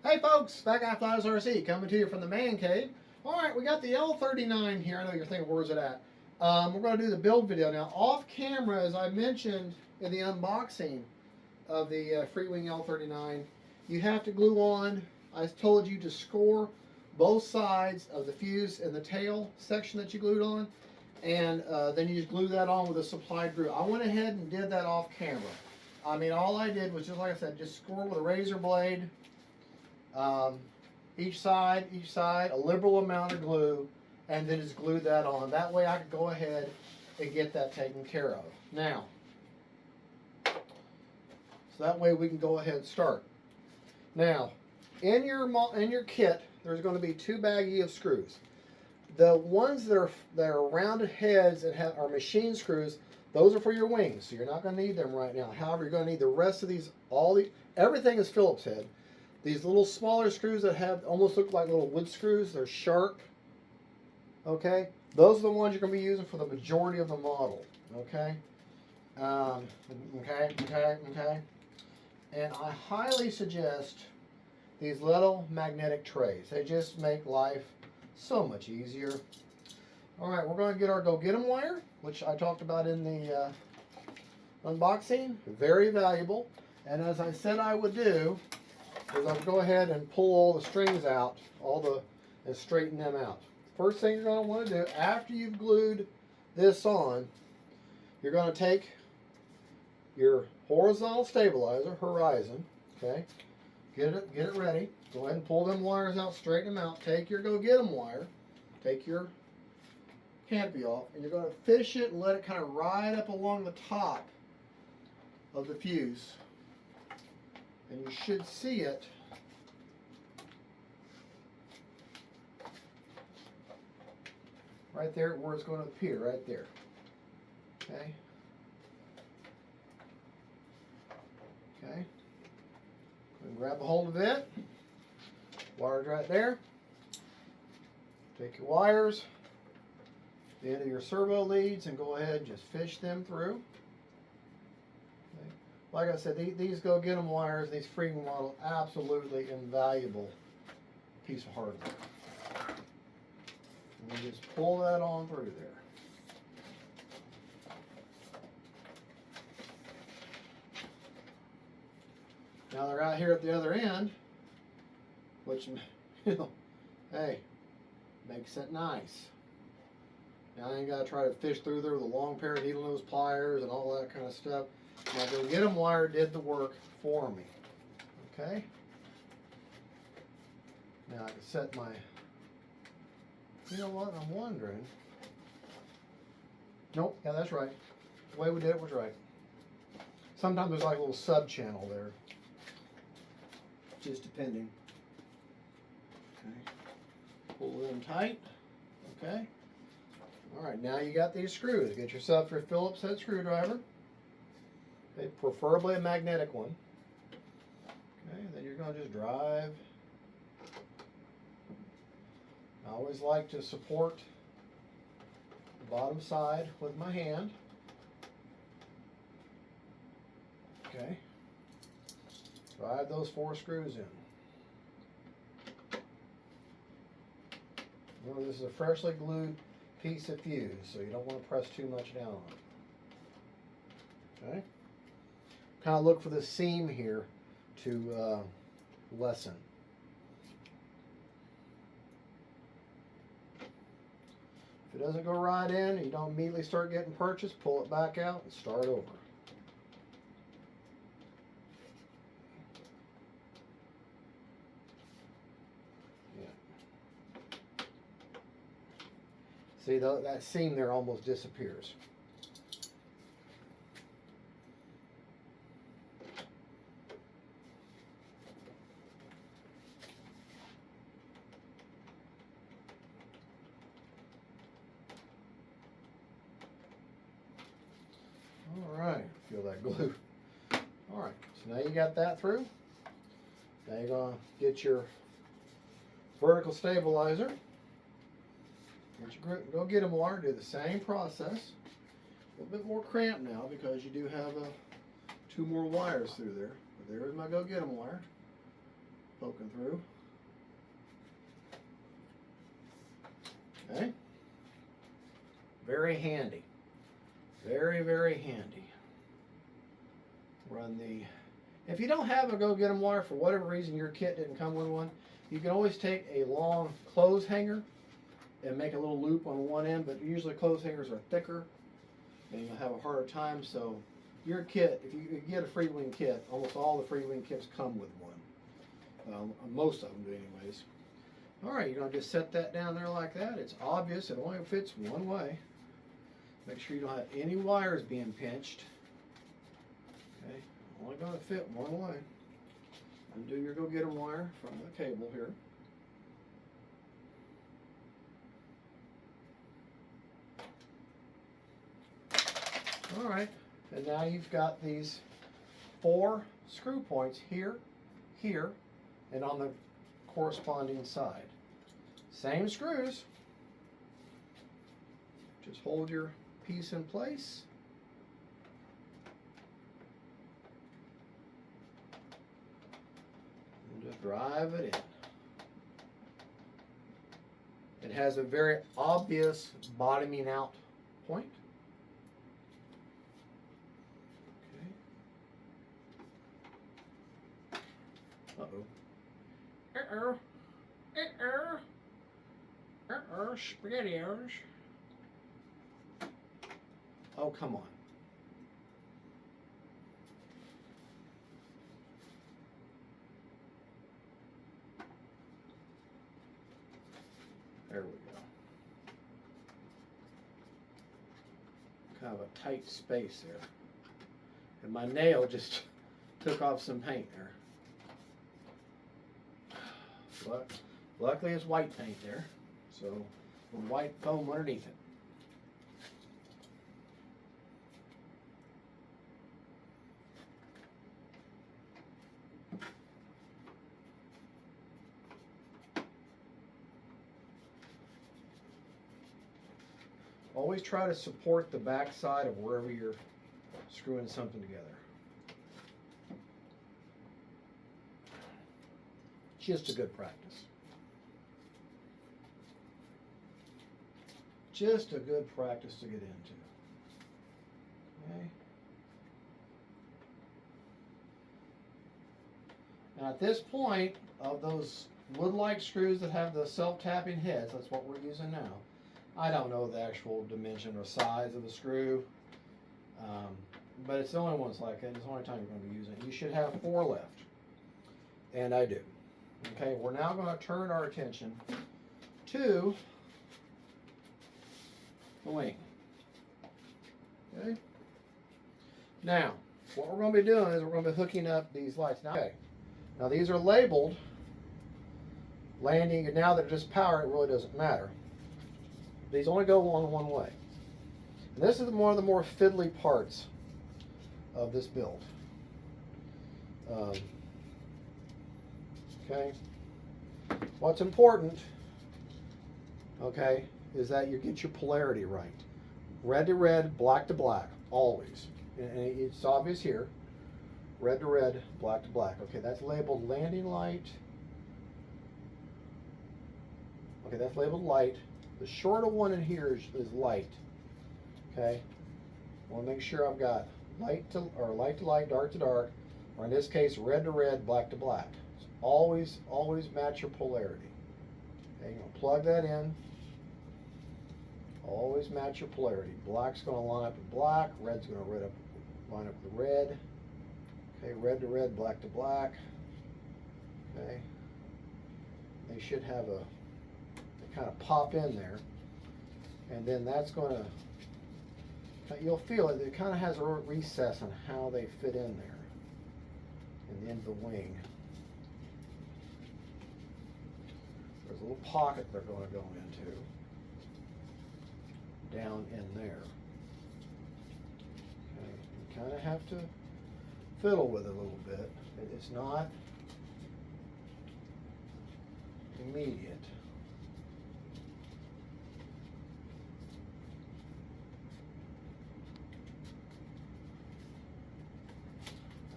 Hey folks, Fat Guy Flies RC coming to you from the man cave. Alright, we got the L-39 here. I know you're thinking, where's it at? We're going to do the build video now. Off camera, as I mentioned in the unboxing of the FREEWING L-39, you have to glue on, I told you to score both sides of the fuse and the tail section that you glued on, and then you just glue that on with a supplied glue. I went ahead and did that off camera. I mean, all I did was, just like I said, just score with a razor blade. Each side, a liberal amount of glue, and then just glue that on. That way I could go ahead and get that taken care of. Now, so that way we can go ahead and start. Now, in your kit, there's going to be two baggies of screws. The ones that are rounded heads and are machine screws, those are for your wings, so you're not going to need them right now. However, you're going to need the rest of these. Everything is Phillips head. These little smaller screws that almost look like little wood screws, they're sharp. Okay, those are the ones you're going to be using for the majority of the model. Okay, okay. And I highly suggest these little magnetic trays. They just make life so much easier. All right, we're going to get our go get 'em wire, which I talked about in the unboxing. Very valuable. And as I said I would do, is I'll go ahead and pull all the strings out, and straighten them out. First thing you're going to want to do after you've glued this on, you're going to take your horizontal stabilizer, horizon, okay, get it ready. Go ahead and pull them wires out, straighten them out. Take your go get 'em wire, take your canopy off, and you're going to fish it and let it kind of ride up along the top of the fuse. And you should see it right there where it's going to appear, right there. Okay. Okay. And grab a hold of it. Wires right there. Take your wires, the end of your servo leads, and go ahead and just fish them through. Like I said, these go get 'em wires, these FREEWING models, absolutely invaluable piece of hardware. And you just pull that on through there. Now they're out here at the other end, which, hey, makes it nice. Now I ain't got to try to fish through there with a long pair of needle nose pliers and all that kind of stuff. Now, go get 'em wire did the work for me. Okay. Now I can set my. You know what? I'm wondering. Nope. Yeah, that's right. The way we did it was right. Sometimes there's like a little sub channel there. Just depending. Okay. Pull them tight. Okay. All right. Now you got these screws. Get yourself your Phillips head screwdriver. Okay, preferably a magnetic one. Okay, then you're going to just drive. I always like to support the bottom side with my hand. Okay, drive those 4 screws in. Remember, this is a freshly glued piece of fuse, so you don't want to press too much down on it. Okay. Kind of look for the seam here to lessen. If it doesn't go right in and you don't immediately start getting purchase, pull it back out and start over. Yeah. See, that seam there almost disappears. Alright, feel that glue. Alright, so now you got that through. Now you're going to get your vertical stabilizer. Go get 'em wire, do the same process. A little bit more cramped now because you do have 2 more wires through there. But there's my go get 'em wire. poking through. Okay. Very handy. Very, very handy. Run the... If you don't have a go-get-em wire, for whatever reason your kit didn't come with one, you can always take a long clothes hanger and make a little loop on one end, but usually clothes hangers are thicker and you'll have a harder time. So your kit, if you get a FREEWING kit, almost all the FREEWING kits come with one. Most of them do anyways. Alright, you're going to just set that down there like that. It's obvious, it only fits one way. Make sure you don't have any wires being pinched. Okay, only going to fit one way. Undo your go-get-em wire from the cable here. Alright, and now you've got these 4 screw points here, here, and on the corresponding side. Same screws. Just hold your piece in place. And just drive it in. It has a very obvious bottoming out point. Uh-oh. SpaghettiOs. Oh, come on. There we go. Kind of a tight space there. And my nail just took off some paint there. But luckily it's white paint there, so with white foam underneath it. Always try to support the back side of wherever you're screwing something together. Just a good practice. Just a good practice to get into. Okay. Now at this point, of those wood-like screws that have the self-tapping heads, that's what we're using now. I don't know the actual dimension or size of the screw, but it's the only ones like it. It's the only time you're going to be using it. You should have 4 left, and I do. Okay, we're now going to turn our attention to the wing. Okay. Now, what we're going to be doing is we're going to be hooking up these lights. Now, okay. Now these are labeled landing, and now that just power, it really doesn't matter. These only go on one way. And this is one of the more fiddly parts of this build. Okay. What's important, okay, is that you get your polarity right. Red to red, black to black, always. And it's obvious here. Red to red, black to black. Okay, that's labeled landing light. Okay, that's labeled light. The shorter one in here is light. Okay. I want to make sure I've got light to light, dark to dark, or in this case, red to red, black to black. So always match your polarity. Okay, you're going to plug that in. Always match your polarity. Black's going to line up with black, red's going to line up with red. Okay, red to red, black to black. Okay. They should have they kind of pop in there. And then that's going to, you'll feel it kind of has a recess on how they fit in there. And the end of the wing. There's a little pocket they're going to go into. Down in there. Okay. You kind of have to fiddle with it a little bit. It's not immediate.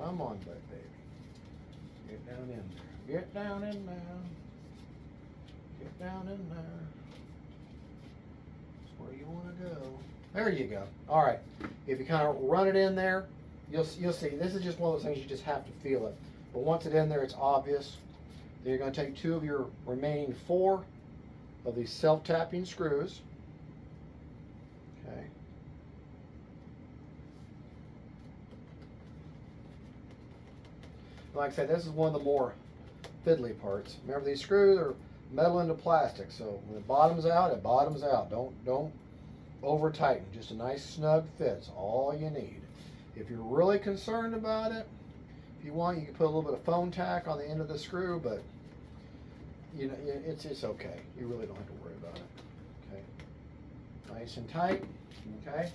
Come on, baby. Get down in there. Get down in there. Get down in there. That's where you want to go. There you go. All right. If you kind of run it in there, you'll see. This is just one of those things you just have to feel it. But once it's in there, it's obvious. Then you're going to take 2 of your remaining 4 of these self-tapping screws. Okay. Like I said, this is one of the more fiddly parts. Remember, these screws are metal into plastic, so when it bottoms out, it bottoms out. Don't over tighten. Just a nice snug fit's all you need. If you're really concerned about it, if you want, you can put a little bit of foam tack on the end of the screw, but you know, it's okay. You really don't have to worry about it. Okay, nice and tight. Okay,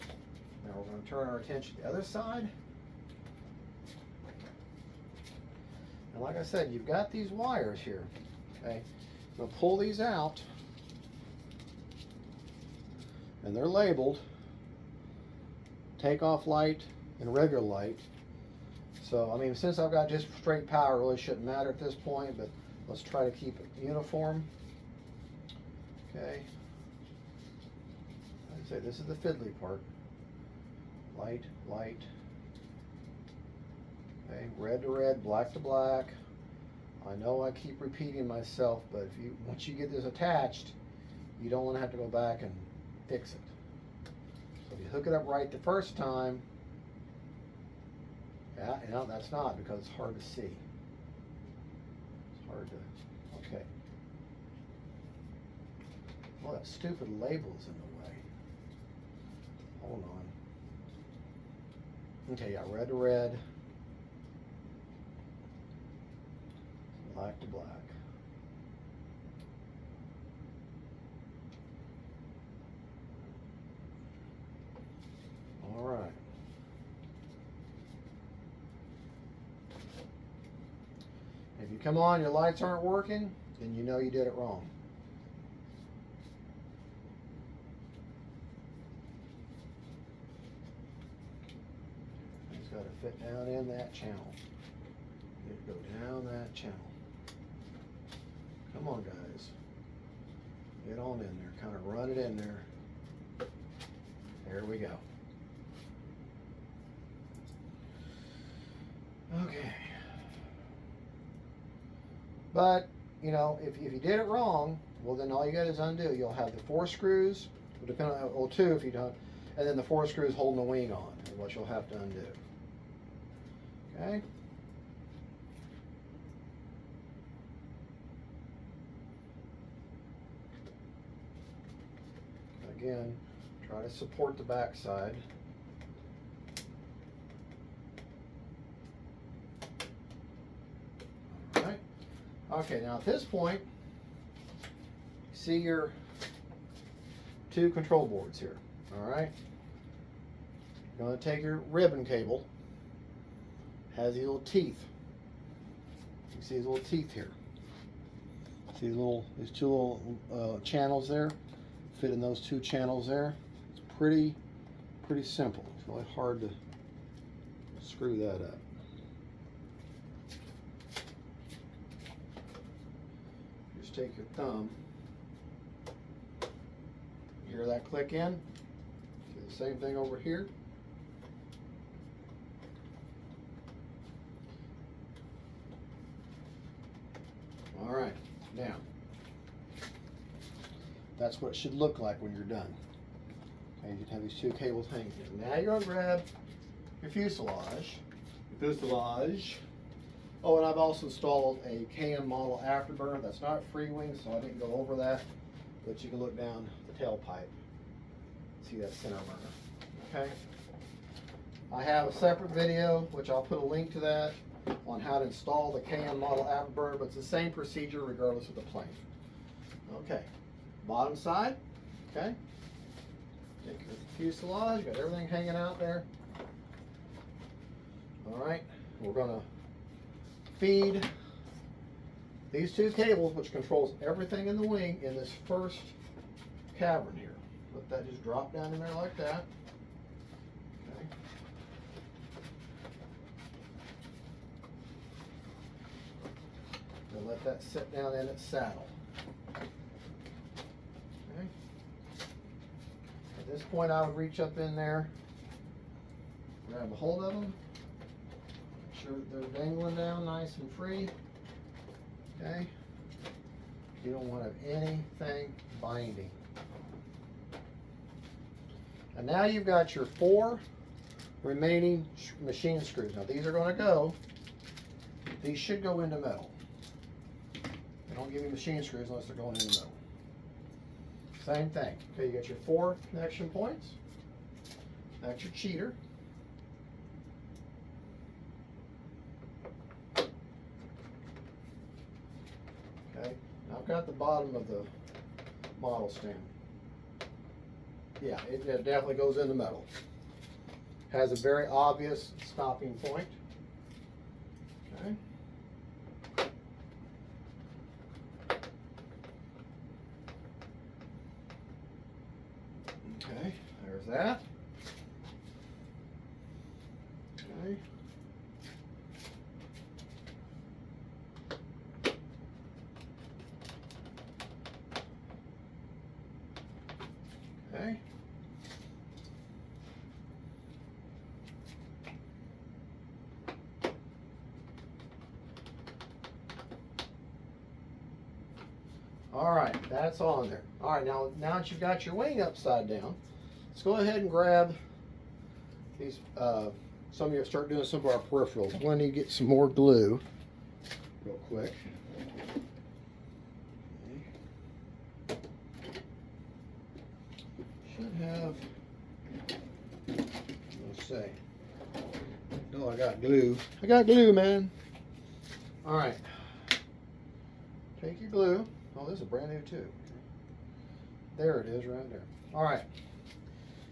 now we're going to turn our attention to the other side. And like I said, you've got these wires here. Okay, I'm going to pull these out, and they're labeled takeoff light and regular light. So, I mean, since I've got just straight power, it really shouldn't matter at this point, but let's try to keep it uniform. Okay. I'd say this is the fiddly part. Light, light. Okay, red to red, black to black. I know I keep repeating myself, but if you once you get this attached, you don't want to have to go back and fix it. So if you hook it up right the first time, yeah, no, that's not, because it's hard to see. It's hard to, okay. Well, that stupid label's in the way. Hold on. Okay, yeah, red to red. Black to black. All right. If you come on, your lights aren't working, then you know you did it wrong. It's got to fit down in that channel. Go down that channel. Come on, guys. Get on in there. Kind of run it in there. There we go. Okay. But, you know, if you did it wrong, well, then all you got is undo. You'll have the 4 screws, depending on, well, 2 if you don't, and then the 4 screws holding the wing on, what you'll have to undo. Okay? Again, try to support the back side. All right. Okay, now at this point, see your 2 control boards here. All right. You're going to take your ribbon cable. Has these little teeth. You see these little teeth here. See these 2 little channels there. Fit in those 2 channels there. It's pretty simple. It's really hard to screw that up. Just take your thumb. You hear that click in? Do the same thing over here. All right, now. That's what it should look like when you're done. Okay, you can have these 2 cables hanging here. Now you're going to grab your fuselage. Oh, and I've also installed a KM model afterburner. That's not FREEWING, so I didn't go over that. But you can look down the tailpipe. See that center burner. Okay. I have a separate video, which I'll put a link to that, on how to install the KM model afterburner, but it's the same procedure regardless of the plane. Okay. Bottom side, okay. Take your fuselage, got everything hanging out there. All right, we're gonna feed these 2 cables, which controls everything in the wing, in this first cavern here. Let that just drop down in there like that. Okay. let that sit down in its saddle. Okay. At this point, I would reach up in there, grab a hold of them, make sure that they're dangling down nice and free. Okay. You don't want to have anything binding. And now you've got your 4 remaining machine screws. Now these are going to go, these should go into metal. They don't give you machine screws unless they're going into metal. Same thing. Okay, you got your 4 connection points. That's your cheater. Okay, now I've got the bottom of the model stand. Yeah, it definitely goes into metal. Has a very obvious stopping point. Okay. Okay, there's that. Okay. Okay. All right, that's on there. All right, now that you've got your wing upside down, let's go ahead and grab these. Some of you start doing some of our peripherals. We're going to get some more glue real quick. Okay. Should have, let's see. Oh, I got glue. I got glue, man. All right. Take your glue. Oh, this is brand new too. There it is, right there. All right.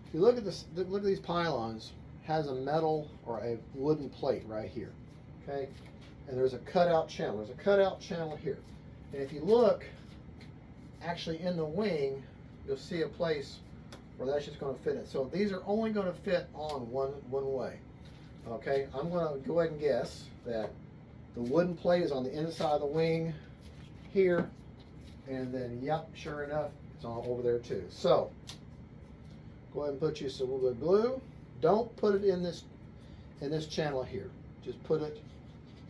If you look at this, look at these pylons. Has a metal or a wooden plate right here. Okay, and there's a cutout channel. There's a cutout channel here. And if you look, actually in the wing, you'll see a place where that's just going to fit in. So these are only going to fit on one way. Okay, I'm going to go ahead and guess that the wooden plate is on the inside of the wing here. And then, yep, sure enough, it's all over there too. So, go ahead and put you some little bit of glue. Don't put it in this channel here. Just put it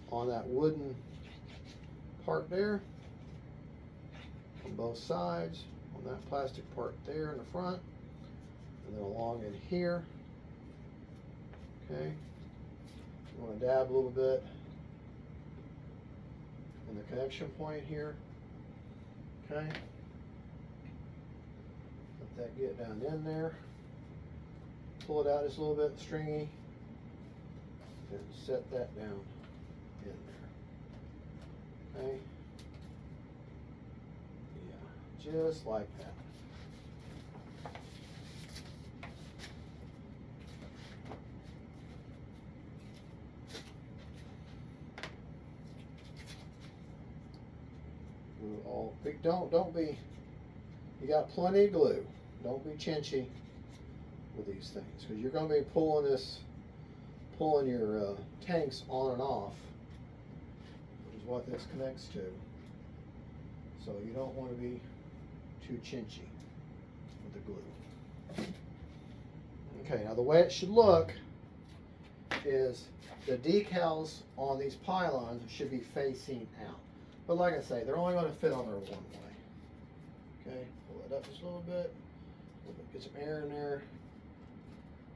on that wooden part there, on both sides, on that plastic part there in the front, and then along in here. Okay. You want to dab a little bit in the connection point here. Okay, let that get down in there. Pull it out just a little bit stringy, and set that down in there. Okay, yeah, just like that. All big, don't be, you got plenty of glue. Don't be chinchy with these things, because you're going to be pulling your tanks on and off, which is what this connects to. So you don't want to be too chinchy with the glue. Okay, now the way it should look is the decals on these pylons should be facing out. But like I say, they're only going to fit on there one way. Okay, pull it up just a little bit, get some air in there,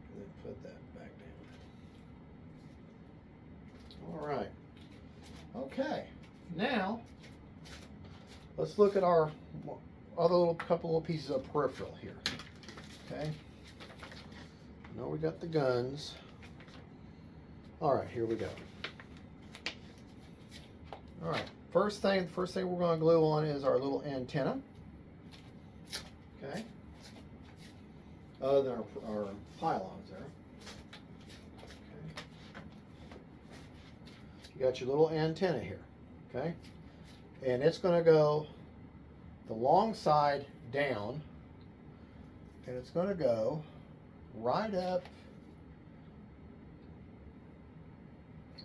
and then put that back down. All right. Okay, now let's look at our other couple little pieces of peripheral here. Okay. Now we got the guns. All right, here we go. All right. First thing we're going to glue on is our little antenna. Okay. Other than our pylons there. Okay. You got your little antenna here. Okay. And it's going to go the long side down, and it's going to go right up,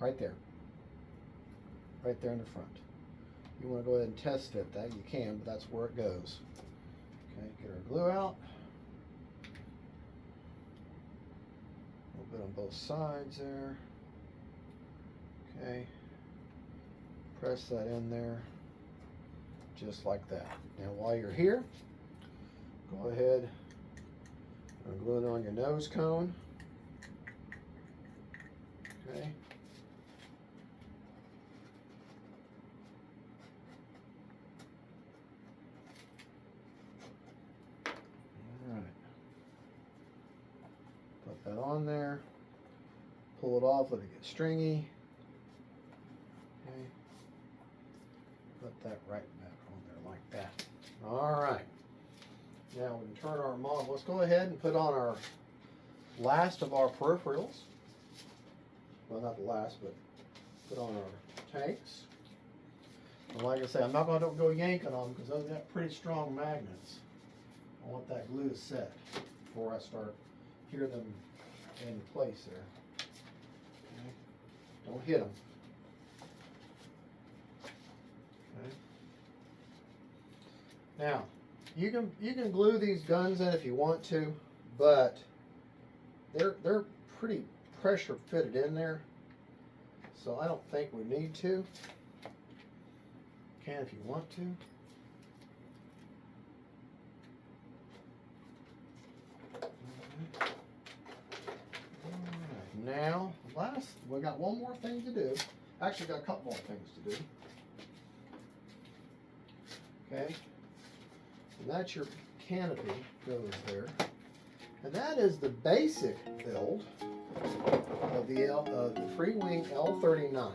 right there in the front. you want to go ahead and test fit that, you can, but that's where it goes. Okay, get our glue out. A little bit on both sides there. Okay, press that in there just like that. Now while you're here, go ahead and glue it on your nose cone. Okay. All right. Put that on there. Pull it off, let it get stringy. Okay. Put that right back on there like that. All right. Now we can turn our model. Let's go ahead and put on our last of our peripherals. Well, not the last, but put on our tanks. And like I say, I'm not going to go yanking on them because those got pretty strong magnets. I want that glue to set before I start hear them in place there. Okay. Don't hit them. Okay. Now, you can glue these guns in if you want to, but they're pretty pressure fitted in there, so I don't think we need to. You can if you want to. Alright, now we got one more thing to do. Actually, got a couple more things to do. Okay, and that's your canopy goes there, and that is the basic build of the FREEWING L-39.